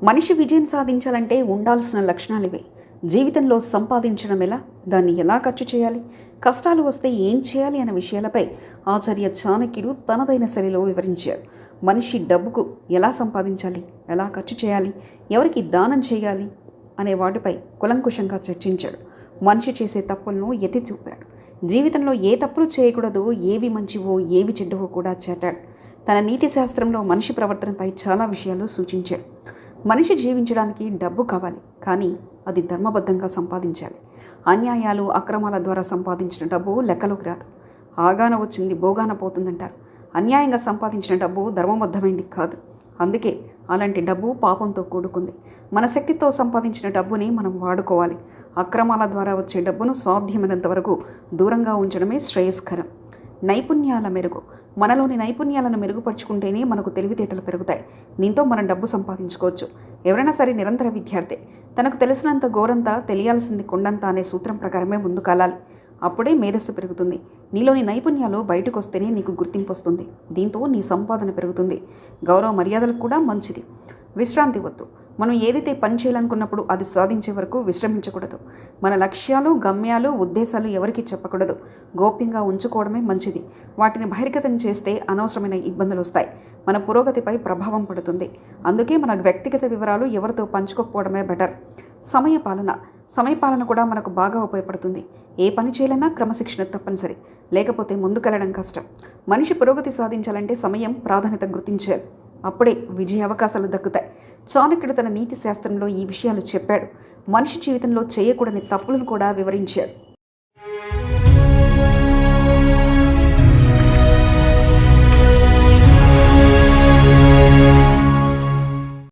మనిషి విజయం సాధించాలంటే ఉండాల్సిన లక్షణాలు ఇవే. జీవితంలో సంపాదించడం ఎలా, దాన్ని ఎలా ఖర్చు చేయాలి, కష్టాలు వస్తే ఏం చేయాలి అనే విషయాలపై ఆచార్య చాణక్యుడు తనదైన శైలిలో వివరించారు. మనిషి డబ్బుకు ఎలా సంపాదించాలి, ఎలా ఖర్చు చేయాలి, ఎవరికి దానం చేయాలి అనే వాటిపై కులంకుశంగా చర్చించాడు. మనిషి చేసే తప్పులను ఎత్తి చూపాడు. జీవితంలో ఏ తప్పులు చేయకూడదో, ఏవి మంచివో ఏవి చెడ్డవో కూడా చాటాడు. తన నీతి శాస్త్రంలో మనిషి ప్రవర్తనపై చాలా విషయాలు సూచించాడు. మనిషి జీవించడానికి డబ్బు కావాలి, కానీ అది ధర్మబద్ధంగా సంపాదించాలి. అన్యాయాలు, అక్రమాల ద్వారా సంపాదించిన డబ్బు లెక్కలోకి రాదు. ఆగాన వచ్చింది భోగాన పోతుందంటారు. అన్యాయంగా సంపాదించిన డబ్బు ధర్మబద్ధమైంది కాదు. అందుకే అలాంటి డబ్బు పాపంతో కూడుకుంది. మన శక్తితో సంపాదించిన డబ్బుని మనం వాడుకోవాలి. అక్రమాల ద్వారా వచ్చే డబ్బును సాధ్యమైనంత వరకు దూరంగా ఉంచడమే శ్రేయస్కరం. నైపుణ్యాల మెరుగు. మనలోని నైపుణ్యాలను మెరుగుపరుచుకుంటేనే మనకు తెలివితేటలు పెరుగుతాయి. దీంతో మనం డబ్బు సంపాదించుకోవచ్చు. ఎవరైనా సరే నిరంతర విద్యార్థి. తనకు తెలిసినంత గోరంతా, తెలియాల్సింది కొండంత అనే సూత్రం ప్రకారమే ముందుకెళ్ళాలి. అప్పుడే మేధస్సు పెరుగుతుంది. నీలోని నైపుణ్యాలు బయటకు వస్తేనే నీకు గుర్తింపు వస్తుంది. దీంతో నీ సంపాదన పెరుగుతుంది. గౌరవ మర్యాదలకు కూడా మంచిది. విశ్రాంతి వద్దు. మనం ఏదైతే పని చేయాలనుకున్నప్పుడు అది సాధించే వరకు విశ్రమించకూడదు. మన లక్ష్యాలు, గమ్యాలు, ఉద్దేశాలు ఎవరికి చెప్పకూడదు. గోప్యంగా ఉంచుకోవడమే మంచిది. వాటిని బహిర్గతం చేస్తే అనవసరమైన ఇబ్బందులు వస్తాయి. మన పురోగతిపై ప్రభావం పడుతుంది. అందుకే మన వ్యక్తిగత వివరాలు ఎవరితో పంచుకోకపోవడమే బెటర్. సమయపాలన కూడా మనకు బాగా ఉపయోగపడుతుంది. ఏ పని చేయాలన్నా క్రమశిక్షణ తప్పనిసరి. లేకపోతే ముందుకెళ్లడం కష్టం. మనిషి పురోగతి సాధించాలంటే సమయం ప్రాధాన్యత గుర్తించాలి. అప్పుడే విజయ అవకాశాలు దక్కుతాయి. చాణక్యుడు తన నీతి శాస్త్రంలో ఈ విషయాలు చెప్పాడు. మనిషి జీవితంలో చేయకూడని తప్పులను కూడా వివరించాడు.